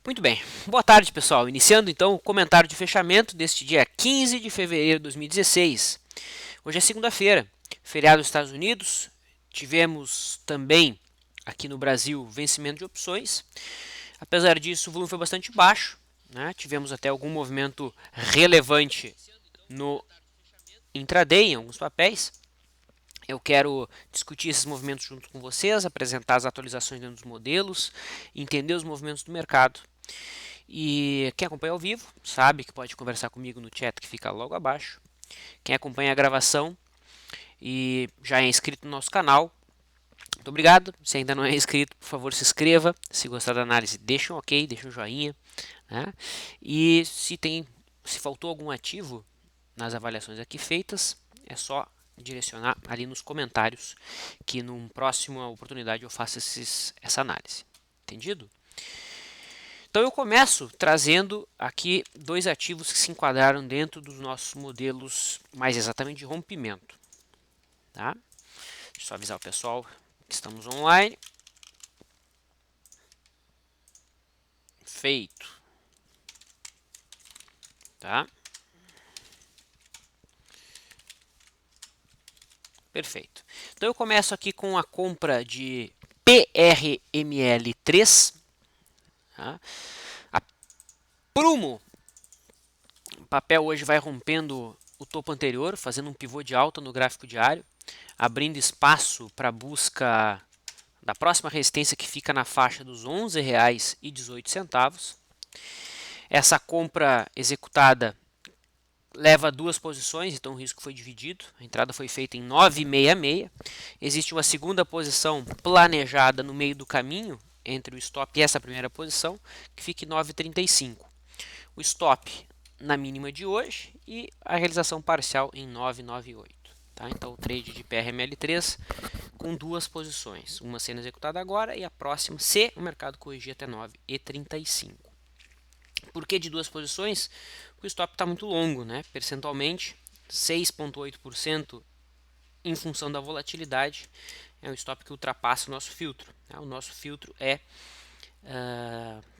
Muito bem, boa tarde pessoal. Iniciando então o comentário de fechamento deste dia 15 de fevereiro de 2016. Hoje é segunda-feira, feriado dos Estados Unidos. Tivemos também aqui no Brasil vencimento de opções. Apesar disso, o volume foi bastante baixo, né? Tivemos até algum movimento relevante no intraday em alguns papéis. Eu quero discutir esses movimentos junto com vocês, apresentar as atualizações dentro dos modelos, entender os movimentos do mercado. E quem acompanha ao vivo sabe que pode conversar comigo no chat que fica logo abaixo. Quem acompanha a gravação e já é inscrito no nosso canal, muito obrigado. Se ainda não é inscrito, por favor se inscreva. Se gostar da análise, deixa um ok, deixa um joinha, né? E se faltou algum ativo nas avaliações aqui feitas, é só direcionar ali nos comentários que numa próxima oportunidade eu faço essa análise. Entendido? Então eu começo trazendo aqui dois ativos que se enquadraram dentro dos nossos modelos, mais exatamente de rompimento. Tá? Deixa eu só avisar o pessoal que estamos online. Feito. Tá? Perfeito. Então eu começo aqui com a compra de PRML3. Tá? A Prumo, o papel hoje vai rompendo o topo anterior, fazendo um pivô de alta no gráfico diário, abrindo espaço para a busca da próxima resistência que fica na faixa dos R$ 11,18. Essa compra executada leva duas posições, então o risco foi dividido. A entrada foi feita em 9,66. Existe uma segunda posição planejada no meio do caminho entre o stop e essa primeira posição, que fica em 9,35. O stop na mínima de hoje e a realização parcial em 9,98. Tá? Então o trade de PRML3 com duas posições, uma sendo executada agora e a próxima se o mercado corrigir até 9,35. Por que de duas posições? Porque o stop está muito longo, né? Percentualmente 6,8% em função da volatilidade. É um stop que ultrapassa o nosso filtro. Né? O nosso filtro é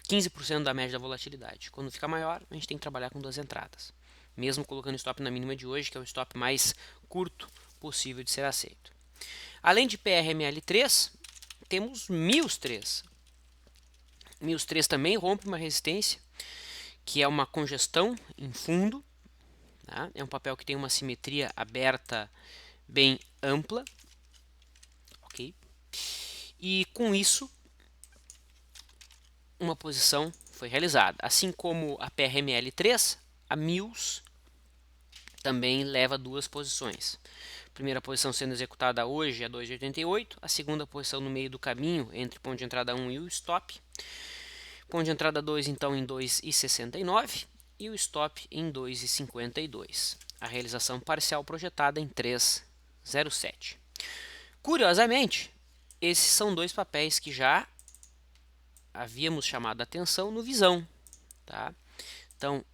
15% da média da volatilidade. Quando fica maior, a gente tem que trabalhar com duas entradas. Mesmo colocando o stop na mínima de hoje, que é o stop mais curto possível de ser aceito. Além de PRML3, temos MIUS3. MIUS3 também rompe uma resistência, que é uma congestão em fundo. Tá? É um papel que tem uma simetria aberta bem ampla. Okay? E com isso, uma posição foi realizada. Assim como a PRML3, a MIUS também leva duas posições. Primeira posição sendo executada hoje é 2,88, a segunda posição no meio do caminho entre ponto de entrada 1 e o stop. Ponto de entrada 2 então em 2,69 e o stop em 2,52. A realização parcial projetada em 3,07. Curiosamente, esses são dois papéis que já havíamos chamado a atenção no Visão. Tá? Então,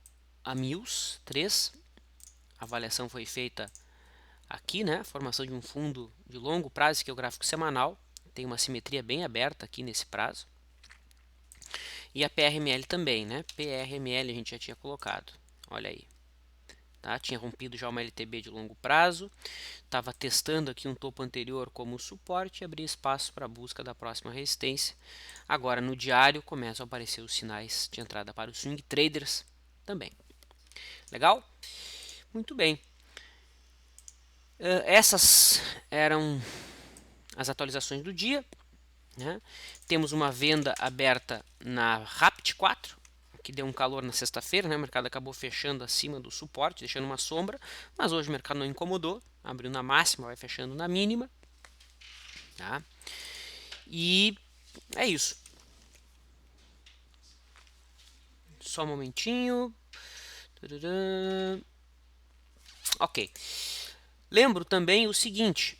a MIUS 3, a avaliação foi feita aqui, né? Formação de um fundo de longo prazo, que é o gráfico semanal. Tem uma simetria bem aberta aqui nesse prazo. E a PRML também, né? PRML a gente já tinha colocado. Olha aí. Tá? Tinha rompido já uma LTB de longo prazo. Estava testando aqui um topo anterior como suporte e abria espaço para a busca da próxima resistência. Agora no diário começam a aparecer os sinais de entrada para os swing traders também. Legal? Muito bem. Essas eram as atualizações do dia. Né? Temos uma venda aberta na Rapid 4, que deu um calor na sexta-feira. Né? O mercado acabou fechando acima do suporte, deixando uma sombra, mas hoje o mercado não incomodou, abriu na máxima, vai fechando na mínima. Tá? E é isso. Só um momentinho. Ok. Lembro também o seguinte,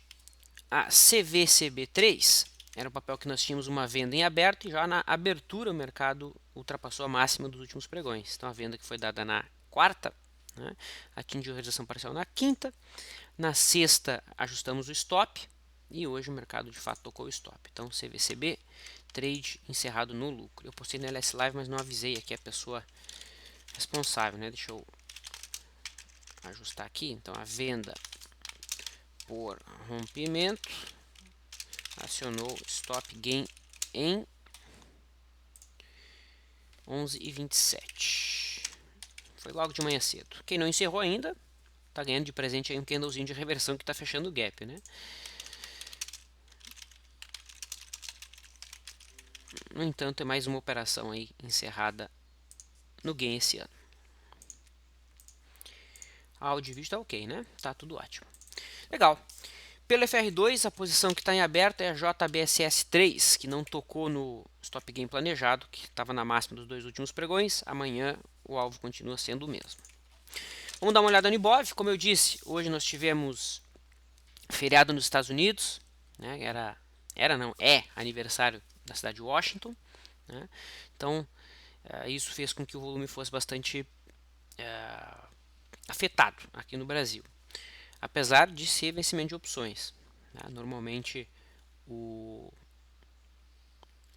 a CVCB3 era um papel que nós tínhamos uma venda em aberto e já na abertura o mercado ultrapassou a máxima dos últimos pregões. Então a venda que foi dada na quarta, né, atingiu a realização parcial na quinta, na sexta ajustamos o stop e hoje o mercado de fato tocou o stop. Então CVCB trade encerrado no lucro. Eu postei no LS Live, mas não avisei aqui a pessoa responsável, né? Deixa eu ajustar aqui. Então, a venda por rompimento acionou stop gain em 11h27. Foi logo de manhã cedo. Quem não encerrou ainda, tá ganhando de presente aí um candlezinho de reversão que tá fechando o gap, né? No entanto, é mais uma operação aí encerrada no gain esse ano. Áudio e vídeo tá ok, né? Tá tudo ótimo. Legal. Pelo FR2, a posição que está em aberto é a JBSS3, que não tocou no stop gain planejado, que estava na máxima dos 2 últimos pregões. Amanhã o alvo continua sendo o mesmo. Vamos dar uma olhada no Ibov. Como eu disse, hoje nós tivemos feriado nos Estados Unidos, né? É aniversário da cidade de Washington, né? Então, isso fez com que o volume fosse bastante afetado aqui no Brasil, apesar de ser vencimento de opções, né? Normalmente,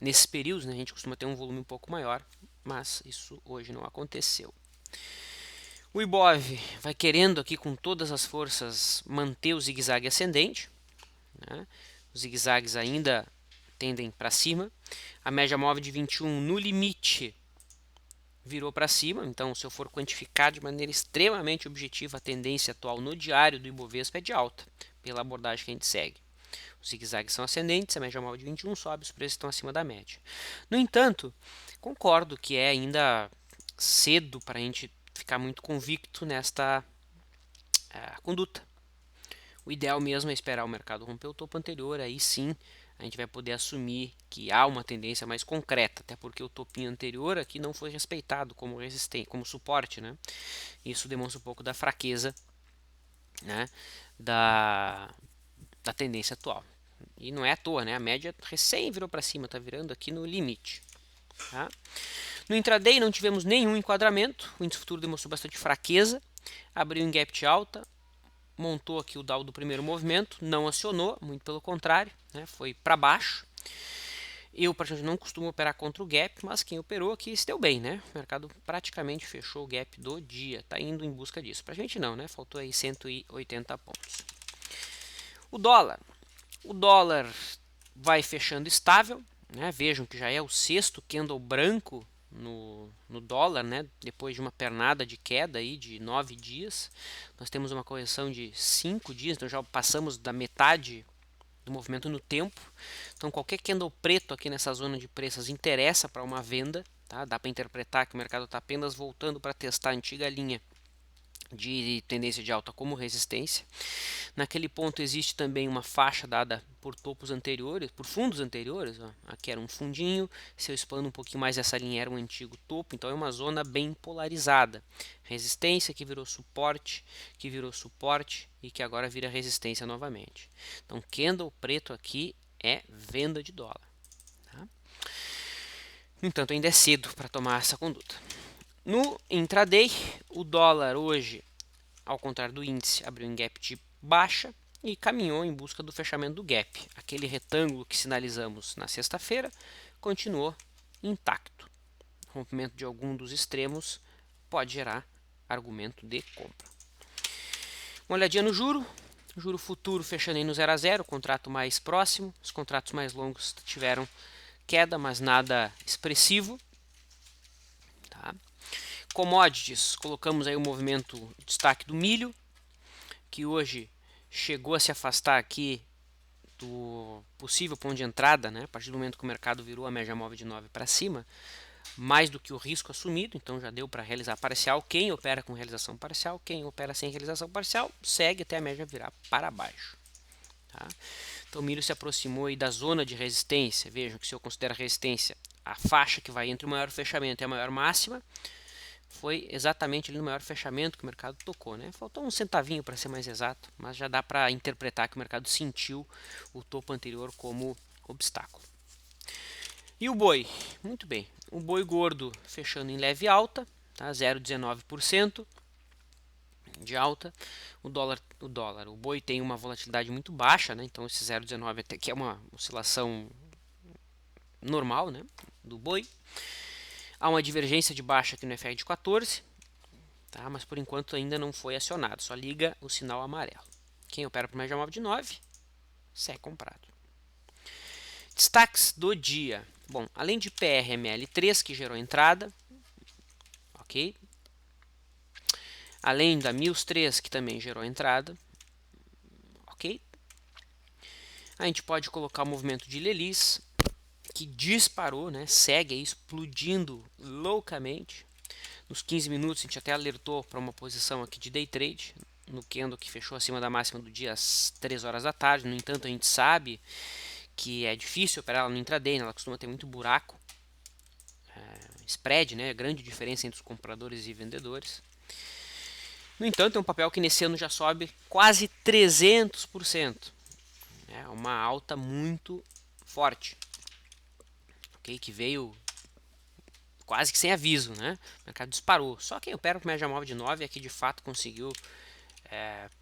nesses períodos, né, a gente costuma ter um volume um pouco maior, mas isso hoje não aconteceu. O Ibov vai querendo aqui com todas as forças manter o zigue-zague ascendente, né? Os zigue-zagues ainda tendem para cima. A média móvel de 21 no limite virou para cima, então se eu for quantificar de maneira extremamente objetiva a tendência atual no diário do Ibovespa é de alta, pela abordagem que a gente segue. Os zigue-zagues são ascendentes, a média móvel de 21 sobe, os preços estão acima da média. No entanto, concordo que é ainda cedo para a gente ficar muito convicto nesta conduta. O ideal mesmo é esperar o mercado romper o topo anterior, aí sim a gente vai poder assumir que há uma tendência mais concreta, até porque o topinho anterior aqui não foi respeitado como resistência, como suporte, né? Isso demonstra um pouco da fraqueza, né, da tendência atual. E não é à toa, né? A média recém virou para cima, está virando aqui no limite. Tá? No intraday não tivemos nenhum enquadramento, o índice futuro demonstrou bastante fraqueza, abriu em gap de alta, montou aqui o Dow do primeiro movimento, não acionou, muito pelo contrário, né? Foi para baixo. Eu, praticamente, não costumo operar contra o gap, mas quem operou aqui se deu bem, né? O mercado praticamente fechou o gap do dia, está indo em busca disso. Para a gente não, né? Faltou aí 180 pontos. O dólar vai fechando estável, né? Vejam que já é o sexto candle branco no dólar, né? Depois de uma pernada de queda aí de 9 dias. Nós temos uma correção de 5 dias, então já passamos da metade do movimento no tempo. Então qualquer candle preto aqui nessa zona de preços interessa para uma venda. Tá? Dá para interpretar que o mercado está apenas voltando para testar a antiga linha de tendência de alta como resistência. Naquele ponto existe também uma faixa dada por topos anteriores, por fundos anteriores. Ó. Aqui era um fundinho, se eu expando um pouquinho mais essa linha era um antigo topo, então é uma zona bem polarizada. Resistência que virou suporte e que agora vira resistência novamente. Então candle preto aqui é venda de dólar. Tá? No entanto, ainda é cedo para tomar essa conduta. No intraday, o dólar hoje, ao contrário do índice, abriu em gap de baixa e caminhou em busca do fechamento do gap. Aquele retângulo que sinalizamos na sexta-feira continuou intacto. O rompimento de algum dos extremos pode gerar argumento de compra. Uma olhadinha no juro. Juro futuro fechando aí no 0 a 0, o contrato mais próximo. Os contratos mais longos tiveram queda, mas nada expressivo. Tá? Commodities, colocamos aí o movimento destaque do milho, que hoje chegou a se afastar aqui do possível ponto de entrada, né? A partir do momento que o mercado virou a média móvel de 9 para cima, mais do que o risco assumido, então já deu para realizar parcial. Quem opera com realização parcial, quem opera sem realização parcial, segue até a média virar para baixo. Tá? Então o milho se aproximou aí da zona de resistência. Vejam que se eu considero a resistência a faixa que vai entre o maior fechamento e a maior máxima, foi exatamente ali no maior fechamento que o mercado tocou, né? Faltou um centavinho para ser mais exato, mas já dá para interpretar que o mercado sentiu o topo anterior como obstáculo. E o boi? Muito bem. O boi gordo fechando em leve alta, tá? 0,19% de alta. O boi tem uma volatilidade muito baixa, né? Então esse 0,19 até que é uma oscilação normal, né, do boi. Há uma divergência de baixa aqui no FR de 14, tá, mas por enquanto ainda não foi acionado, só liga o sinal amarelo. Quem opera por média móvel de 9, segue comprado. Destaques do dia. Bom, além de PRML3, que gerou entrada, ok? Além da MILS3, que também gerou entrada, ok? A gente pode colocar o movimento de Lelis, que disparou, né? Segue aí explodindo loucamente. Nos 15 minutos a gente até alertou para uma posição aqui de day trade, no candle que fechou acima da máxima do dia às 3 horas da tarde. No entanto, a gente sabe que é difícil operar ela no intraday, né? Ela costuma ter muito buraco, spread, né? Grande diferença entre os compradores e vendedores. No entanto, é um papel que nesse ano já sobe quase 300%. É uma alta muito forte, okay? Que veio quase que sem aviso, né? O mercado disparou. Só quem opera com média móvel de 9 é que de fato conseguiu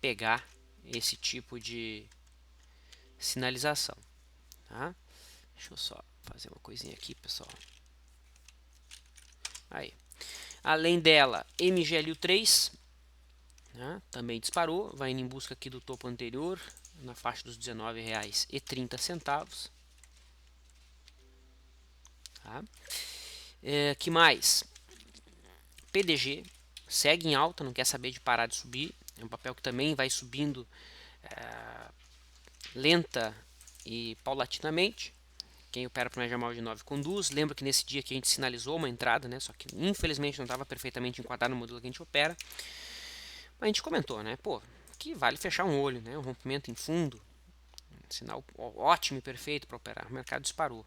pegar esse tipo de sinalização. Tá? Deixa eu só fazer uma coisinha aqui, pessoal. Aí. Além dela, MGLU3, né, também disparou, vai indo em busca aqui do topo anterior, na faixa dos R$ 19,30. Tá? Que mais? PDG segue em alta, não quer saber de parar de subir. É um papel que também vai subindo lenta e paulatinamente. Quem opera para média móvel de 9 conduz. Lembra que nesse dia que a gente sinalizou uma entrada, né? Só que infelizmente não estava perfeitamente enquadrado no modelo que a gente opera. Mas a gente comentou, né? Pô, que vale fechar um olho, né? Um rompimento em fundo, um sinal ótimo e perfeito para operar. O mercado disparou.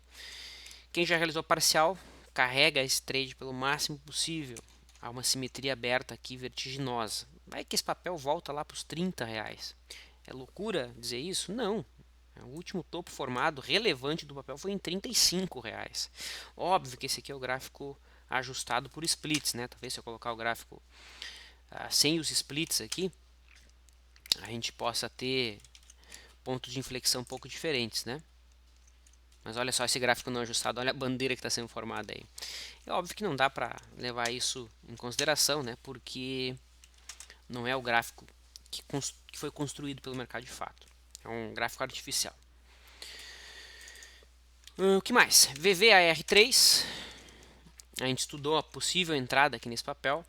Quem já realizou parcial, carrega esse trade pelo máximo possível. Há uma simetria aberta aqui vertiginosa. Vai que esse papel volta lá para os R$ 30. É loucura dizer isso? Não. O último topo formado relevante do papel foi em R$ 35. Óbvio que esse aqui é o gráfico ajustado por splits, né? Talvez se eu colocar o gráfico sem os splits aqui, a gente possa ter pontos de inflexão um pouco diferentes, né? Mas olha só esse gráfico não ajustado, olha a bandeira que está sendo formada aí. É óbvio que não dá para levar isso em consideração, né? Porque não é o gráfico que foi construído pelo mercado de fato. É um gráfico artificial. O que mais? VVAR3. A gente estudou a possível entrada aqui nesse papel,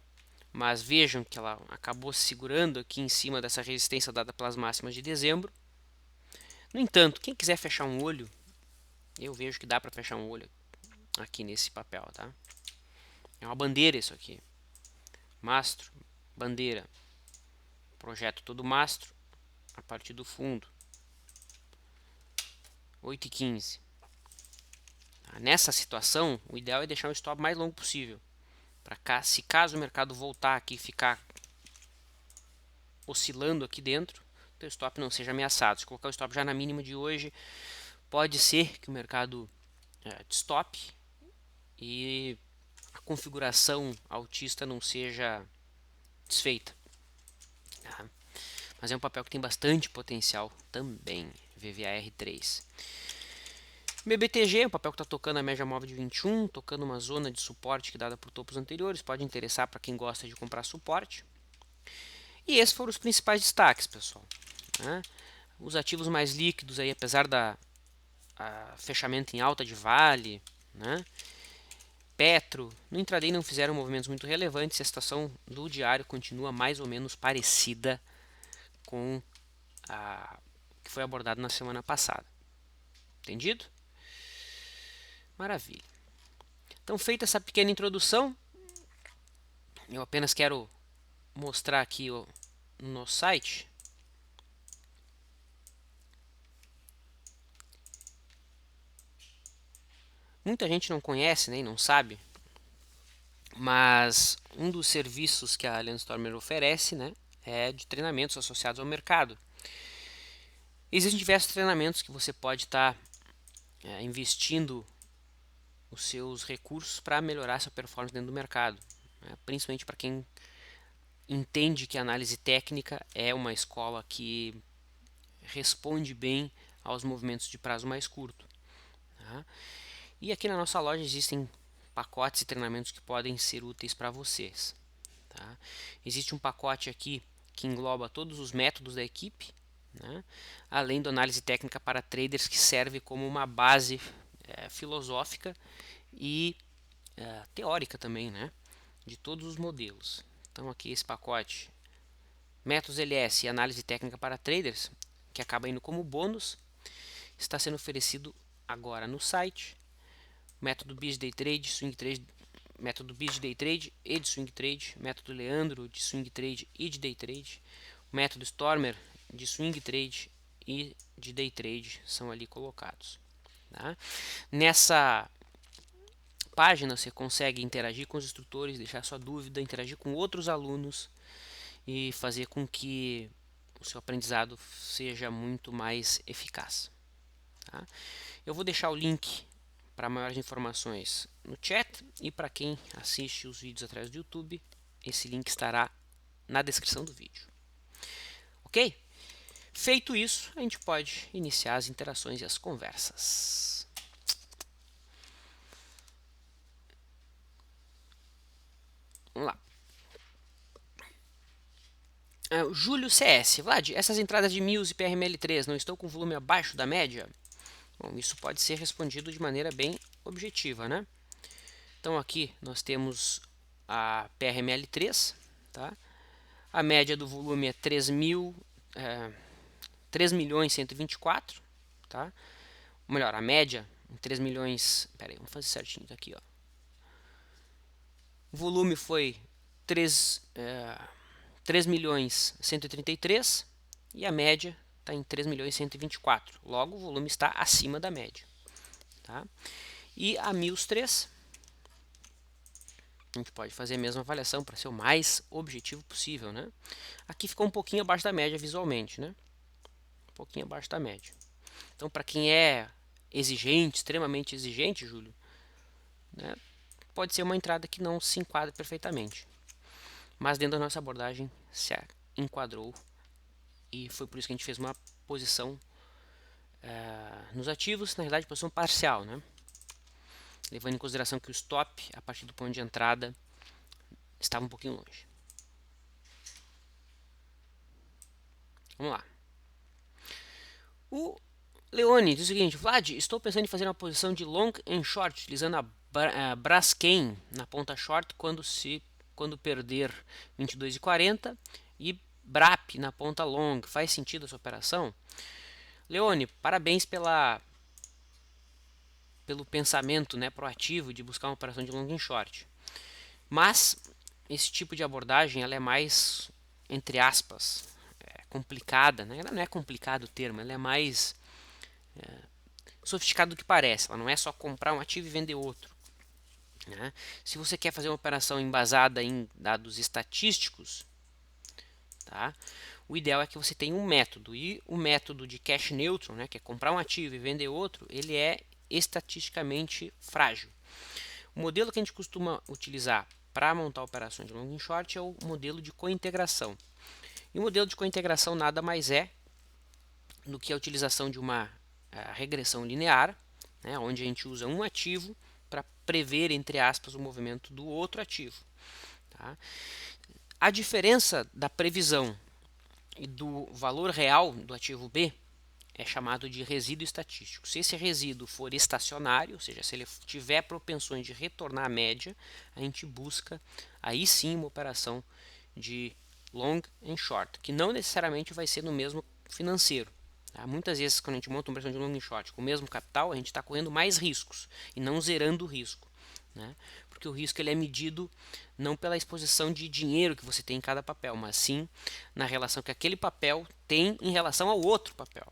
mas vejam que ela acabou se segurando aqui em cima dessa resistência dada pelas máximas de dezembro. No entanto, quem quiser fechar um olho, eu vejo que dá para fechar um olho aqui nesse papel, tá? É uma bandeira isso aqui. Mastro, bandeira. Projeto todo mastro a partir do fundo. 8,15. Nessa situação, o ideal é deixar o stop mais longo possível. Para cá, se caso o mercado voltar aqui e ficar oscilando aqui dentro, o teu stop não seja ameaçado. Se colocar o stop já na mínima de hoje, pode ser que o mercado stop e a configuração altista não seja desfeita. Mas é um papel que tem bastante potencial também, VVAR3. BBTG, um papel que está tocando a média móvel de 21, tocando uma zona de suporte que dada por topos anteriores, pode interessar para quem gosta de comprar suporte. E esses foram os principais destaques, pessoal. Né? Os ativos mais líquidos, aí, apesar da fechamento em alta de Vale, né? Petro, no intraday não fizeram movimentos muito relevantes, a situação do diário continua mais ou menos parecida com a que foi abordado na semana passada. Entendido? Maravilha. Então, feita essa pequena introdução, eu apenas quero mostrar aqui no nosso site muita gente não conhece, né, e não sabe, mas um dos serviços que a Landstormer oferece, né, é de treinamentos associados ao mercado. Existem diversos treinamentos que você pode estar investindo os seus recursos para melhorar sua performance dentro do mercado, né, principalmente para quem entende que a análise técnica é uma escola que responde bem aos movimentos de prazo mais curto. Tá? E aqui na nossa loja existem pacotes e treinamentos que podem ser úteis para vocês. Tá? Existe um pacote aqui que engloba todos os métodos da equipe, né? Além da análise técnica para traders, que serve como uma base filosófica e teórica também, né? De todos os modelos. Então aqui esse pacote métodos LS e análise técnica para traders, que acaba indo como bônus, está sendo oferecido agora no site. Método BIS Day Trade, Swing Trade, método BIS de Day Trade e de Swing Trade, método Leandro de Swing Trade e de Day Trade, método Stormer de Swing Trade e de Day Trade são ali colocados. Tá? Nessa página você consegue interagir com os instrutores, deixar sua dúvida, interagir com outros alunos e fazer com que o seu aprendizado seja muito mais eficaz. Tá? Eu vou deixar o link para maiores informações no chat, e para quem assiste os vídeos através do YouTube, esse link estará na descrição do vídeo. Ok? Feito isso, a gente pode iniciar as interações e as conversas. Vamos lá. Júlio CS. Vlad, essas entradas de Mills e PRML3 não estão com volume abaixo da média? Bom, isso pode ser respondido de maneira bem objetiva, né? Então aqui nós temos a PRML3, tá? A média do volume é 3.124.000, tá? Ou melhor, a média em 3 milhões, pera aí, vamos fazer certinho aqui, ó. O volume foi 3 milhões 133 e a média está em 3 milhões 124. Logo, o volume está acima da média, tá? E a Mills 3, a gente pode fazer a mesma avaliação para ser o mais objetivo possível, né? Aqui ficou um pouquinho abaixo da média visualmente, né? Um pouquinho abaixo da média. Então, para quem é exigente, extremamente exigente, Júlio, né, pode ser uma entrada que não se enquadra perfeitamente. Mas dentro da nossa abordagem se enquadrou e foi por isso que a gente fez uma posição nos ativos, na realidade posição parcial, né? Levando em consideração que o stop a partir do ponto de entrada estava um pouquinho longe. Vamos lá. O Leone diz o seguinte: Vlad, estou pensando em fazer uma posição de long and short utilizando a Braskem na ponta short quando perder 22,40 e BRAP na ponta long. Faz sentido essa operação? Leone, parabéns pelo pensamento, né, proativo de buscar uma operação de long and short. Mas esse tipo de abordagem ela é mais, entre aspas, complicada, né? Ela não é complicado o termo, ela é mais sofisticado do que parece. Ela não é só comprar um ativo e vender outro, né? Se você quer fazer uma operação embasada em dados estatísticos, tá? O ideal é que você tenha um método, e o método de cash neutral, né, que é comprar um ativo e vender outro, ele é estatisticamente frágil. O modelo que a gente costuma utilizar para montar operações de long and short é o modelo de cointegração. E o modelo de cointegração nada mais é do que a utilização de uma regressão linear, né, onde a gente usa um ativo para prever, entre aspas, o movimento do outro ativo. Tá? A diferença da previsão e do valor real do ativo B é chamado de resíduo estatístico. Se esse resíduo for estacionário, ou seja, se ele tiver propensões de retornar à média, a gente busca aí sim uma operação de long and short, que não necessariamente vai ser no mesmo financeiro. Tá? Muitas vezes, quando a gente monta uma operação de long and short com o mesmo capital, a gente está correndo mais riscos e não zerando o risco, né? Porque o risco ele é medido não pela exposição de dinheiro que você tem em cada papel, mas sim na relação que aquele papel tem em relação ao outro papel.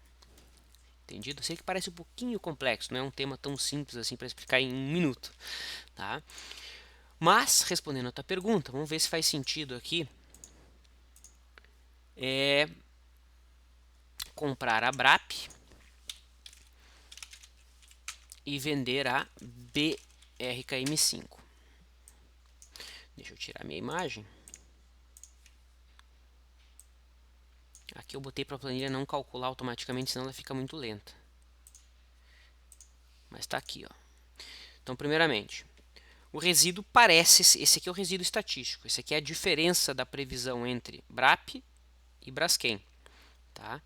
Entendido? Eu sei que parece um pouquinho complexo, não é um tema tão simples assim para explicar em um minuto, tá? Mas, respondendo a tua pergunta, vamos ver se faz sentido aqui comprar a BRAP e vender a BRKM5. Deixa eu tirar minha imagem. Aqui eu botei para a planilha não calcular automaticamente, senão ela fica muito lenta. Mas está aqui, ó. Então, primeiramente, o resíduo parece, esse aqui é o resíduo estatístico, esse aqui é a diferença da previsão entre BRAP e Braskem. Tá?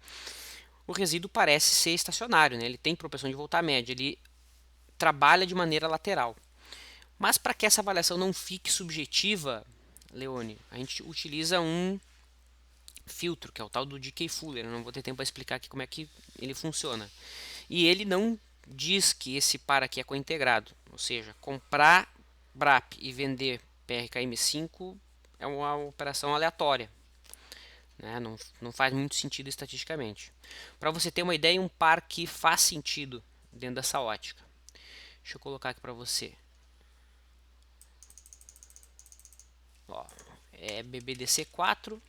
O resíduo parece ser estacionário, né? Ele tem propensão de voltar à média, ele trabalha de maneira lateral. Mas para que essa avaliação não fique subjetiva, Leone, a gente utiliza um filtro, que é o tal do Dickey Fuller. Eu não vou ter tempo para explicar aqui como é que ele funciona. E ele não diz que esse par aqui é cointegrado, ou seja, comprar BRAP e vender PRKM5 é uma operação aleatória. Né? Não faz muito sentido estatisticamente. Para você ter uma ideia, um par que faz sentido dentro dessa ótica. Deixa eu colocar aqui para você. Ó, é BBDC4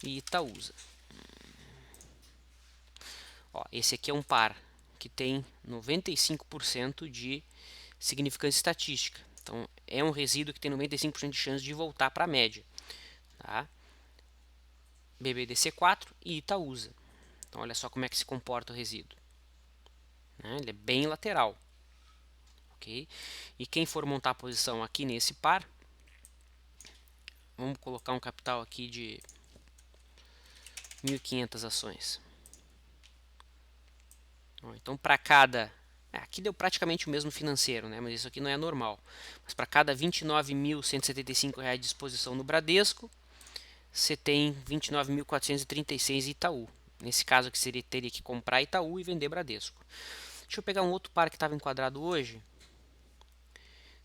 e Itaúsa. Ó, esse aqui é um par que tem 95% de significância estatística. Então, é um resíduo que tem 95% de chance de voltar para a média. Tá? BBDC4 e Itaúsa. Então, olha só como é que se comporta o resíduo. Né? Ele é bem lateral. Okay? E quem for montar a posição aqui nesse par, vamos colocar um capital aqui de 1.500 ações. Então, para cada... aqui deu praticamente o mesmo financeiro, né? Mas isso aqui não é normal. Mas para cada R$ 29.175 de disposição no Bradesco, você tem 29.436 Itaú. Nesse caso aqui, seria, teria que comprar Itaú e vender Bradesco. Deixa eu pegar um outro par que estava enquadrado hoje.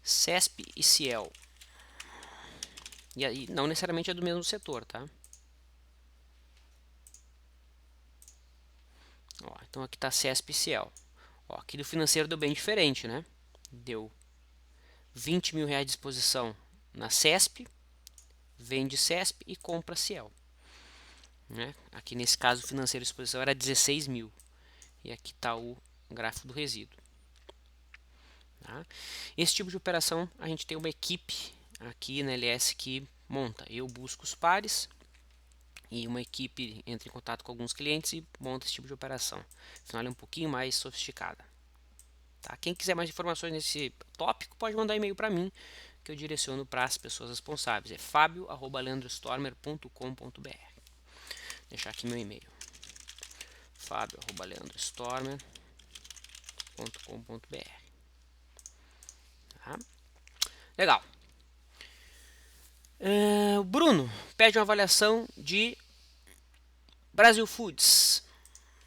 CESP e Ciel. E aí, não necessariamente é do mesmo setor, tá? Ó, então aqui está CESP e Ciel. Ó, aqui do financeiro deu bem diferente, né? Deu R$ 20.000 de disposição na CESP, vende CESP e compra Ciel. Né? Aqui nesse caso o financeiro de exposição era 16 mil. E aqui está o gráfico do resíduo. Tá? Esse tipo de operação a gente tem uma equipe aqui na LS que monta. Eu busco os pares e uma equipe entra em contato com alguns clientes e monta esse tipo de operação. Afinal, ela é um pouquinho mais sofisticada. Tá? Quem quiser mais informações nesse tópico pode mandar e-mail para mim, que eu direciono para as pessoas responsáveis. É fabio@leandrostormer.com.br. Deixar aqui meu e-mail. fabio@leandrostormer.com.br. Tá? Legal. O Bruno pede uma avaliação de Brasil Foods.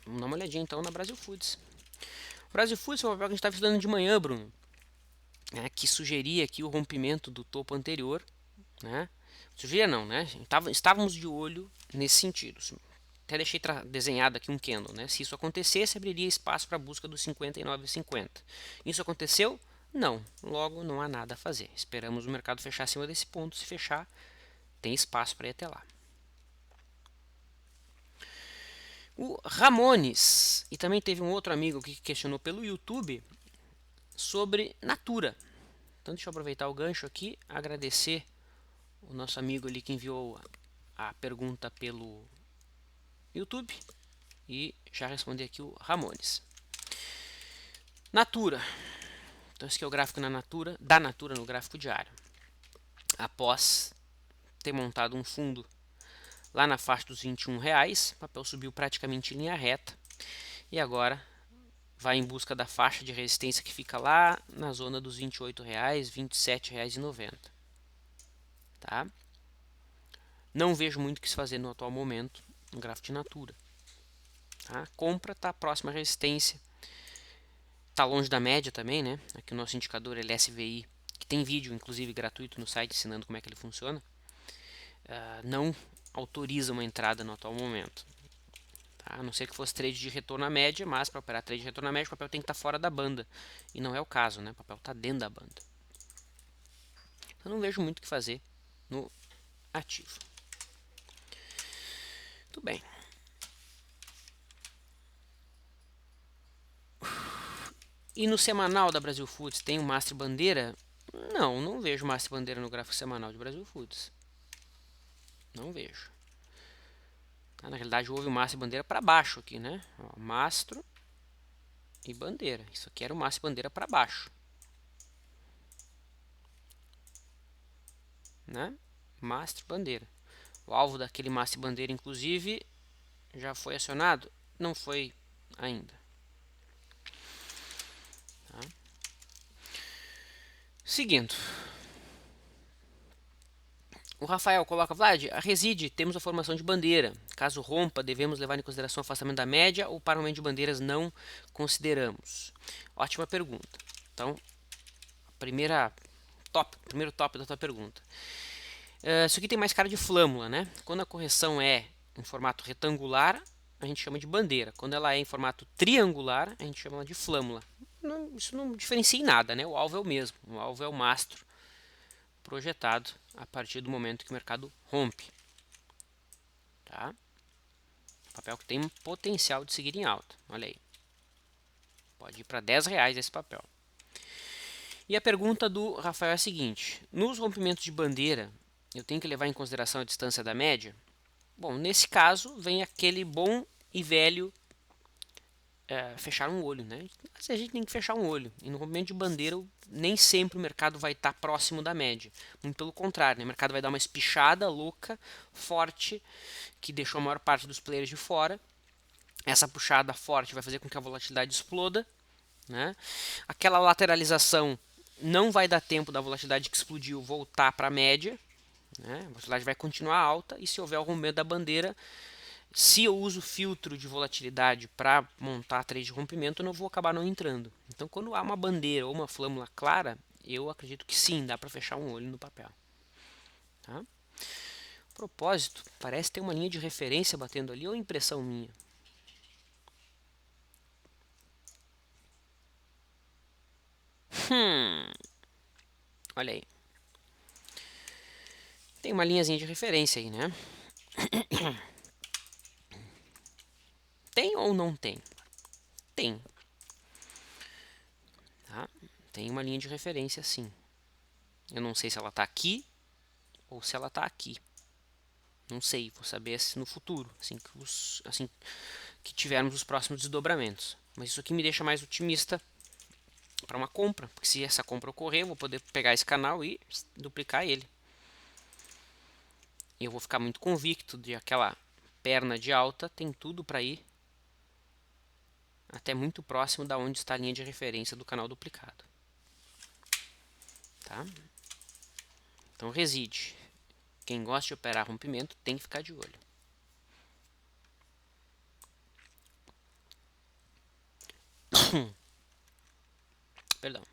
Vamos dar uma olhadinha então na Brasil Foods. O Brasil Foods foi uma papel que a gente estava estudando de manhã, Bruno, né, que sugeria aqui o rompimento do topo anterior. Né? Sugeria não, né? Estávamos de olho nesse sentido. Até deixei desenhado aqui um candle. Né? Se isso acontecesse, abriria espaço para a busca dos 59,50. Isso aconteceu? Não. Logo, não há nada a fazer. Esperamos o mercado fechar acima desse ponto. Se fechar, tem espaço para ir até lá. O Ramones, e também teve um outro amigo que questionou pelo YouTube sobre Natura. Então deixa eu aproveitar o gancho aqui, agradecer o nosso amigo ali que enviou a pergunta pelo YouTube e já responder aqui o Ramones. Natura. Então esse aqui é o gráfico da Natura no gráfico diário. Após ter montado um fundo lá na faixa dos R$ 21, o papel subiu praticamente em linha reta e agora vai em busca da faixa de resistência que fica lá na zona dos R$ 28, R$ 27,90. Tá? Não vejo muito o que se fazer no atual momento no gráfico de Natura. Tá? Compra está próxima à resistência. Está longe da média também, né? Aqui o nosso indicador LSVI, que tem vídeo inclusive gratuito no site ensinando como é que ele funciona, não autoriza uma entrada no atual momento. Tá? A não ser que fosse trade de retorno à média, mas para operar trade de retorno à média o papel tem que estar fora da banda. E não é o caso, né? O papel está dentro da banda. Eu não vejo muito o que fazer no ativo. Muito bem. E no semanal da Brasil Foods tem um Master Bandeira? Não, não vejo Master Bandeira no gráfico semanal de Brasil Foods. Não vejo. Na realidade houve o Master Bandeira para baixo aqui, né? Ó, Mastro. e bandeira. Isso aqui era o mastro e bandeira para baixo, né? Mastro e bandeira. O alvo daquele mastro e bandeira, inclusive, já foi acionado? Não foi ainda. Tá? Seguindo. O Rafael coloca, Vlad, a reside, temos a formação de bandeira. Caso rompa, devemos levar em consideração o afastamento da média ou para o momento de bandeiras não consideramos? Ótima pergunta. Então, primeiro top da tua pergunta. Isso aqui tem mais cara de flâmula, né? Quando a correção é em formato retangular, a gente chama de bandeira. Quando ela é em formato triangular, a gente chama ela de flâmula. Isso não diferencia em nada, né? O alvo é o mesmo. O alvo é o mastro projetado a partir do momento que o mercado rompe. Tá? Papel que tem potencial de seguir em alta. Olha aí. Pode ir para R$10 esse papel. E a pergunta do Rafael é a seguinte: nos rompimentos de bandeira, eu tenho que levar em consideração a distância da média? Bom, nesse caso, vem aquele bom e velho fechar um olho, né? Mas a gente tem que fechar um olho. E no rompimento de bandeira, nem sempre o mercado vai estar próximo da média. Muito pelo contrário, né? O mercado vai dar uma espichada louca, forte, que deixou a maior parte dos players de fora. Essa puxada forte vai fazer com que a volatilidade exploda, né? Aquela lateralização não vai dar tempo da volatilidade que explodiu voltar para a média, né? A volatilidade vai continuar alta e se houver o rompimento da bandeira, se eu uso filtro de volatilidade para montar trade de rompimento, eu não vou acabar não entrando. Então, quando há uma bandeira ou uma flâmula clara, eu acredito que sim, dá para fechar um olho no papel. Tá? Propósito, parece ter uma linha de referência batendo ali ou impressão minha? Olha aí. Tem uma linhazinha de referência aí, né? Tem ou não tem? Tem. Tá? Tem uma linha de referência sim. Eu não sei se ela está aqui ou se ela está aqui. Não sei, vou saber no futuro, assim que tivermos os próximos desdobramentos. Mas isso aqui me deixa mais otimista para uma compra, porque se essa compra ocorrer, eu vou poder pegar esse canal e duplicar ele. E eu vou ficar muito convicto de aquela perna de alta tem tudo para ir até muito próximo da onde está a linha de referência do canal duplicado. Tá? Então reside. Quem gosta de operar rompimento tem que ficar de olho. Perdão.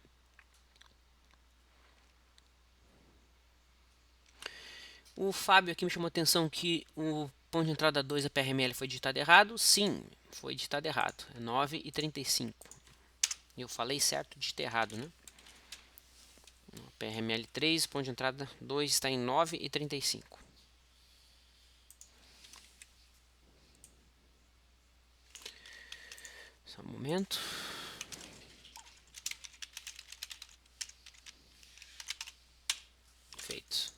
O Fábio aqui me chamou a atenção que o ponto de entrada 2 da PRML foi digitado errado. Sim, foi digitado errado. É 9,35. Eu falei certo, digitei errado, né? PRML 3, ponto de entrada 2 está em 9,35. Só um momento. Feito.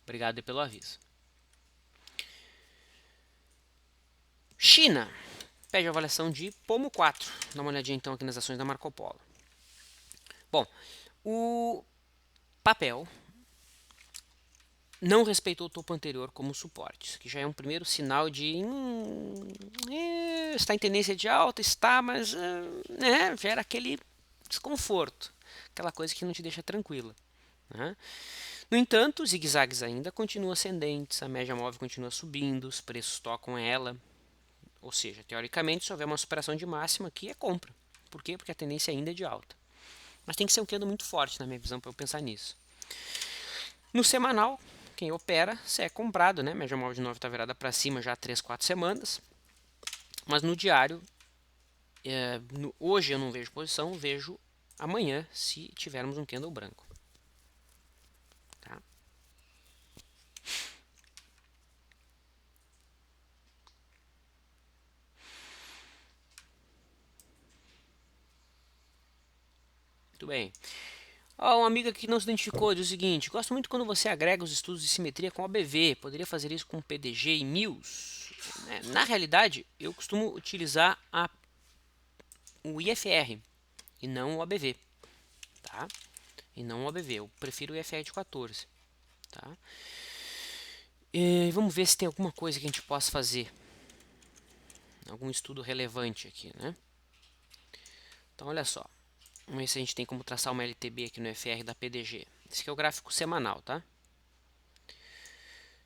Obrigado pelo aviso. China pede avaliação de Pomo 4. Dá uma olhadinha então aqui nas ações da Marco Polo. Bom, o papel não respeitou o topo anterior como suporte, que já é um primeiro sinal de está em tendência de alta, está, mas né, gera aquele desconforto, aquela coisa que não te deixa tranquila. Né? No entanto, os zigue-zagues ainda continuam ascendentes, a média móvel continua subindo, os preços tocam ela, ou seja, teoricamente, se houver uma superação de máxima aqui, é compra. Por quê? Porque a tendência ainda é de alta. Mas tem que ser um candle muito forte, na minha visão, para eu pensar nisso. No semanal, quem opera, se é comprado, né? Média móvel de 9 está virada para cima já há 3, 4 semanas. Mas no diário, hoje eu não vejo posição, vejo amanhã, se tivermos um candle branco. Tá? Muito bem. Um amigo aqui não se identificou diz o seguinte: gosto muito quando você agrega os estudos de simetria com ABV. Poderia fazer isso com PDG e MILS? Na realidade, eu costumo utilizar a o IFR e não o ABV, tá? E não o ABV, eu prefiro o IFR de 14, tá? E vamos ver se tem alguma coisa que a gente possa fazer, algum estudo relevante aqui, né? Então, olha só, vamos ver se a gente tem como traçar uma LTB aqui no IFR da PDG. Esse aqui é o gráfico semanal, tá?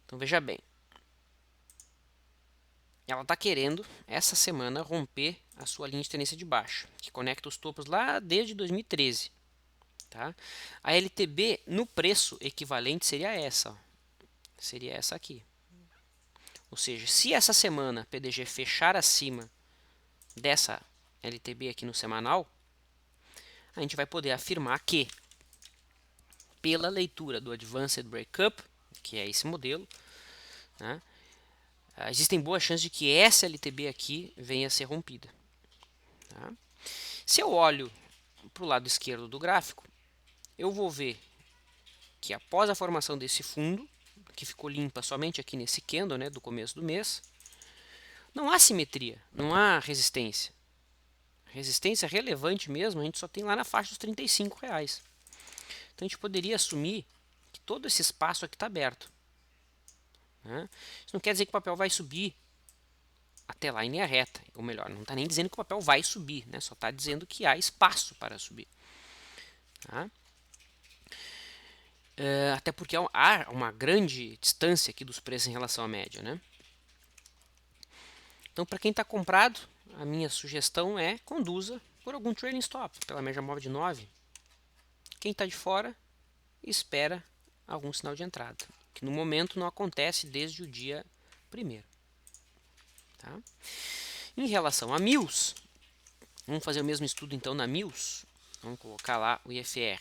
Então, veja bem, ela está querendo, essa semana, romper a sua linha de tendência de baixa, que conecta os topos lá desde 2013. Tá? A LTB no preço equivalente seria essa, ó. Seria essa aqui. Ou seja, se essa semana a PDG fechar acima dessa LTB aqui no semanal, a gente vai poder afirmar que, pela leitura do Advanced Breakup, que é esse modelo, né, existem boas chances de que essa LTB aqui venha a ser rompida. Tá? Se eu olho para o lado esquerdo do gráfico, eu vou ver que após a formação desse fundo, que ficou limpa somente aqui nesse candle, né, do começo do mês, não há simetria, não há resistência. Resistência relevante mesmo, a gente só tem lá na faixa dos R$35. Então a gente poderia assumir que todo esse espaço aqui está aberto, né? Isso não quer dizer que o papel vai subir até lá em linha reta, ou melhor, não está nem dizendo que o papel vai subir, né? Só está dizendo que há espaço para subir. Tá? Até porque há uma grande distância aqui dos preços em relação à média, né? Então, para quem está comprado, a minha sugestão é conduza por algum trailing stop, pela média móvel de 9. Quem está de fora, espera algum sinal de entrada, que no momento não acontece desde o dia 1º. Tá? Em relação a Mills, vamos fazer o mesmo estudo então na Mills. Vamos colocar lá o IFR.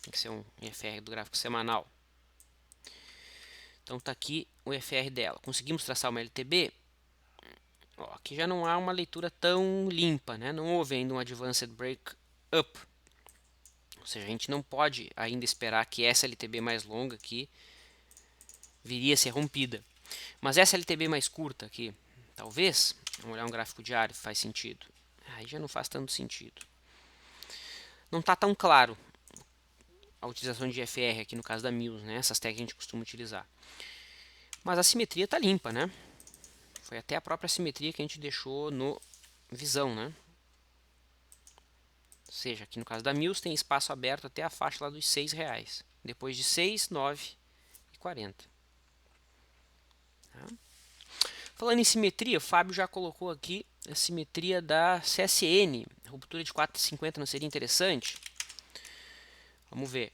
Tem que ser um IFR do gráfico semanal. Então está aqui o IFR dela. Conseguimos traçar uma LTB? Ó, aqui já não há uma leitura tão limpa, né? Não houve ainda um Advanced Break Up. Ou seja, a gente não pode ainda esperar que essa LTB mais longa aqui viria a ser rompida. Mas essa LTB mais curta aqui, talvez, vamos olhar um gráfico diário, faz sentido. Aí já não faz tanto sentido. Não está tão claro a utilização de IFR aqui no caso da Mills, né? Essas técnicas que a gente costuma utilizar. Mas a simetria está limpa, né? Foi até a própria simetria que a gente deixou no visão, né? Ou seja, aqui no caso da Mills tem espaço aberto até a faixa lá dos R$6. Depois de 6, 9 e 40. Tá? Falando em simetria, o Fábio já colocou aqui a simetria da CSN. A ruptura de 4,50 não seria interessante? Vamos ver.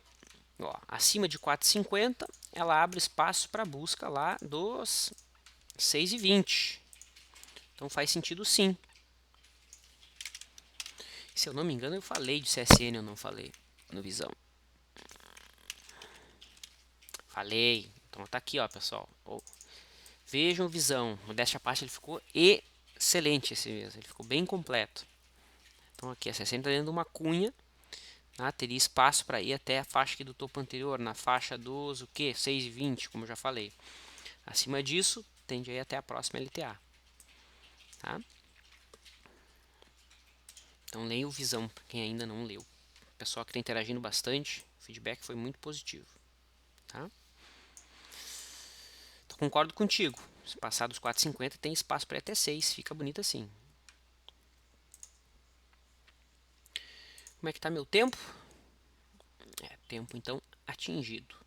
Ó, acima de 4,50 ela abre espaço para busca lá dos 6,20. Então faz sentido sim. Se eu não me engano eu falei de CSN, eu não falei no visão. Falei. Então tá aqui, ó, pessoal. Vejam o visão. Modéstia à parte, ele ficou excelente esse mês. Ele ficou bem completo. Então aqui a CSN está dentro de uma cunha. Tá? Teria espaço para ir até a faixa aqui do topo anterior, na faixa dos 6,20, como eu já falei. Acima disso, tende a ir até a próxima LTA. Tá? Então leia o visão, para quem ainda não leu. O pessoal que está interagindo bastante, o feedback foi muito positivo. Tá? Então, concordo contigo. Se passar dos 4,50 tem espaço para ir até 6, fica bonito assim. Como é que está meu tempo? Tempo então atingido.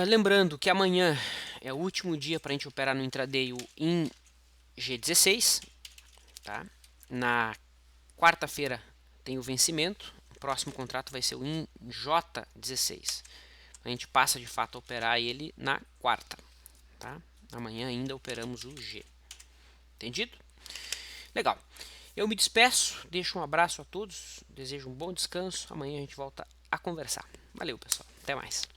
Lembrando que amanhã é o último dia para a gente operar no intraday em G16. Tá? Na quarta-feira tem o vencimento. O próximo contrato vai ser o em J16. A gente passa de fato a operar ele na quarta. Tá? Amanhã ainda operamos o G. Entendido? Legal. Eu me despeço, deixo um abraço a todos, desejo um bom descanso. Amanhã a gente volta a conversar. Valeu, pessoal. Até mais.